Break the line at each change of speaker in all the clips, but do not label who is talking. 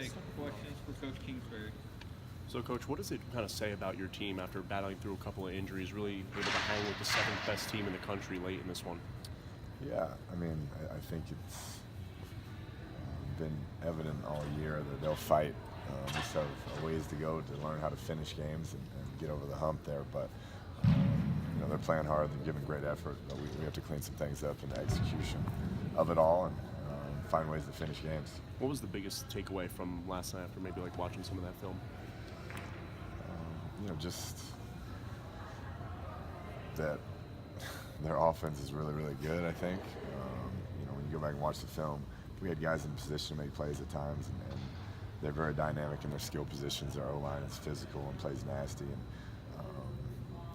take questions for Coach Kingsbury.
So, Coach, what does it kind of say about your team after battling through a couple of injuries, really able to hang with the seventh best team in the country late in this one?
Yeah, I mean, I think it's been evident all year that they'll fight. We still have a ways to go to learn how to finish games and get over the hump there, but they're playing hard, they're giving great effort, but we have to clean some things up in the execution of it all and find ways to finish games.
What was the biggest takeaway from last night after maybe like watching some of that film?
Just that their offense is really, really good, I think. When you go back and watch the film, we had guys in position to make plays at times, and they're very dynamic in their skill positions. Their O-line is physical and plays nasty, and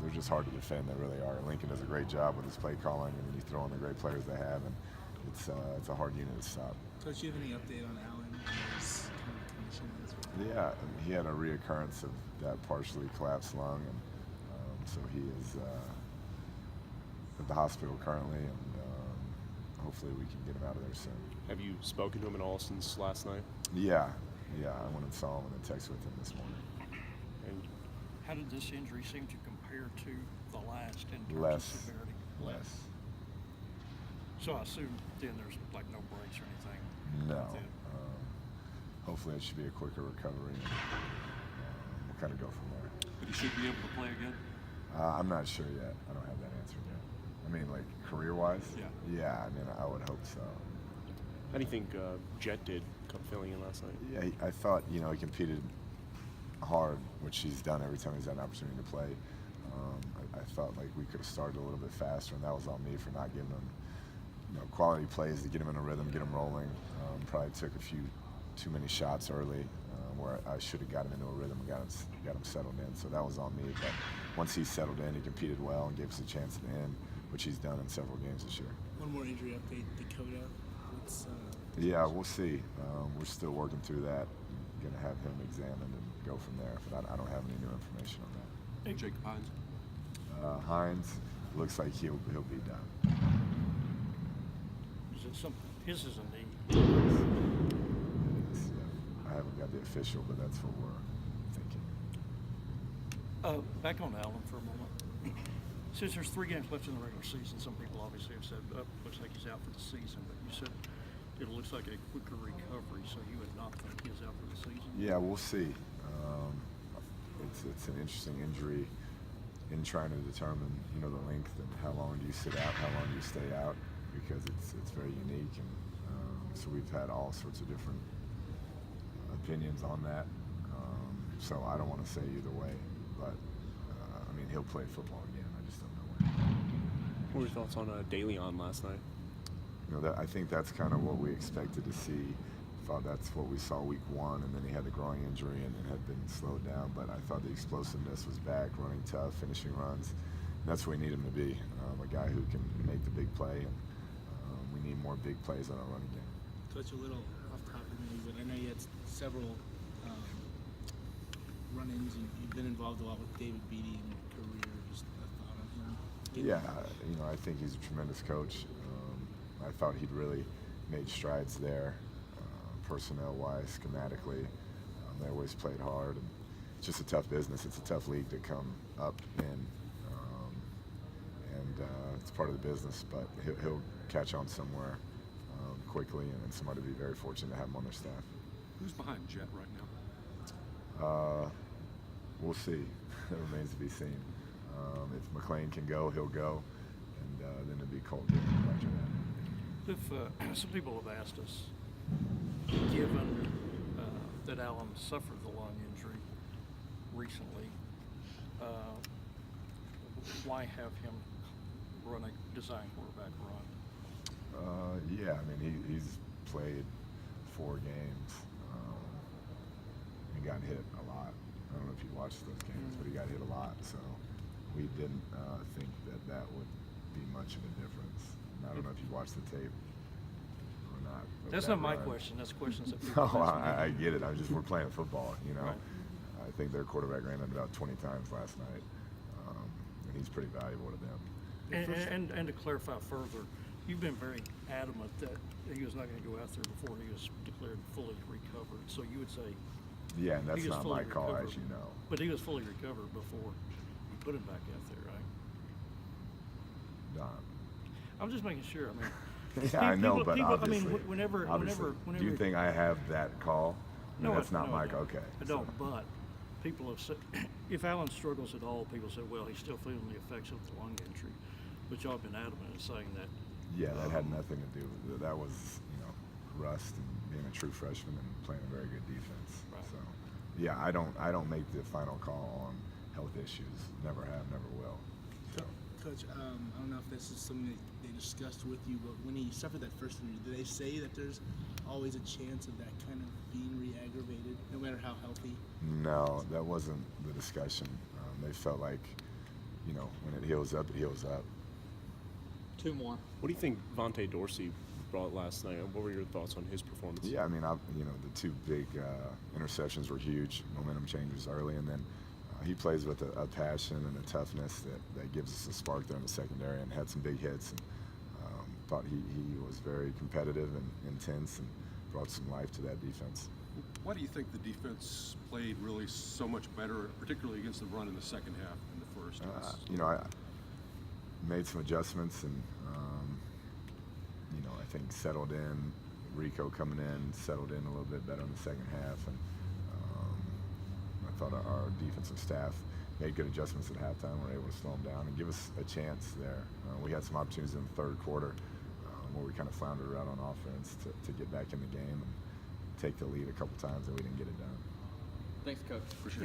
they're just hard to defend. They really are. Lincoln does a great job with his play calling, and then you throw in the great players they have, and it's a hard unit to stop.
Coach, do you have any update on Allen and his kind of condition as well?
Yeah, he had a reoccurrence of that partially collapsed lung, and so he is at the hospital currently, and hopefully we can get him out of there soon.
Have you spoken to him at all since last night?
Yeah, I went and saw him and then texted with him this morning.
And
how did this injury seem to compare to the last in terms
Less.
of severity?
Less.
So I assume then there's like no breaks or anything?
No.
like that?
Hopefully it should be a quicker recovery, and we'll kind of go from there.
But he should be able to play again.
I'm not sure yet. I don't have that answer yet. I mean, like career-wise?
Yeah.
Yeah, I mean, I would hope so.
how do you think Jet did filling in last night?
Yeah, I thought, he competed hard, which he's done every time he's had an opportunity to play. I felt like we could have started a little bit faster, and that was on me for not giving him, quality plays to get him in a rhythm, get him rolling. Probably took a few too many shots early, where I should have got him into a rhythm and got him settled in. So that was on me. But once he settled in, he competed well and gave us a chance at the end, which he's done in several games this year.
One more injury update, Dakota.
Yeah, we'll see. We're still working through that. Going to have him examined and go from there. But I don't have any new information on that.
Jacob Hines.
Hines looks like he'll be done.
Is it something? His is a knee.
I haven't got the official, but that's what we're thinking.
Back on Allen for a moment. Since there's 3 games left in the regular season, some people obviously have said, looks like he's out for the season, but you said it looks like a quicker recovery, so you would not think he's out for the season?
Yeah, we'll see. It's an interesting injury in trying to determine, the length and how long do you sit out, how long do you stay out, because it's very unique, and so we've had all sorts of different opinions on that. So I don't want to say either way, but he'll play football again. I just don't know when.
What were your thoughts on DeLeon last night?
I think that's kind of what we expected to see. Thought that's what we saw week 1, and then he had the groin injury and had been slowed down. But I thought the explosiveness was back, running tough, finishing runs. And that's where we need him to be, a guy who can make the big play. And we need more big plays on our running game.
Coach, a little off topic maybe, but I know you had several run-ins. You've been involved a lot with David Beatty in your career. Just a thought on him?
Yeah, I think he's a tremendous coach. I thought he'd really made strides there, personnel-wise, schematically. They always played hard, and it's just a tough business. It's a tough league to come up in, and it's part of the business. But he'll catch on somewhere quickly, and somebody will be very fortunate to have him on their staff.
Who's behind Jet right now?
We'll see. It remains to be seen. If McLean can go, he'll go, and then it'll be Colt Gilman after that.
If some people have asked us, given that Allen suffered the lung injury recently, why have him run a design quarterback run?
Yeah, he's played 4 games and got hit a lot. I don't know if you watched those games, but he got hit a lot, so we didn't think that would be much of a difference. I don't know if you watched the tape or not.
That's not my question. That's questions that people
No,
ask me.
I get it. We're playing football,
Right.
I think their quarterback ran it about 20 times last night, and he's pretty valuable to them.
And to clarify further, You've been very adamant that he was not going to go out there before he was declared fully recovered. So you would say,
Yeah, and that's
he was
not
fully
my call,
recovered.
as you know.
But he was fully recovered before you put him back out there, right? I'm just making sure. I mean,
Yeah, I know, but
people,
obviously,
I mean, whenever,
do you think I have that call?
No,
that's not my
I don't.
okay.
I don't. But people have said, if Allen struggles at all, people say, well, he's still feeling the effects of the lung injury. But y'all have been adamant in saying that.
Yeah, that had nothing to do with it. That was, rust and being a true freshman and playing a very good defense.
Right.
So, yeah, I don't make the final call on health issues. Never have, never will. So.
Coach, I don't know if this is something that they discussed with you, but when he suffered that first injury, did they say that there's always a chance of that kind of being re-aggravated, no matter how healthy?
No, that wasn't the discussion. They felt like, when it heals up, it heals up.
Two more.
What do you think Vontae Dorsey brought last night? What were your thoughts on his performance?
Yeah, I mean, the two big interceptions were huge, momentum changes early, and then he plays with a passion and a toughness that gives us a spark there in the secondary, and had some big hits. And thought he was very competitive and intense and brought some life to that defense.
Why do you think the defense played really so much better, particularly against the run in the second half than the first?
I made some adjustments and, I think settled in. Rico coming in, settled in a little bit better in the second half. And I thought our defensive staff made good adjustments at halftime. We were able to slow them down and give us a chance there. We had some opportunities in the third quarter where we kind of floundered out on offense to get back in the game and take the lead a couple times, and we didn't get it done.
Thanks, Coach.
For sure.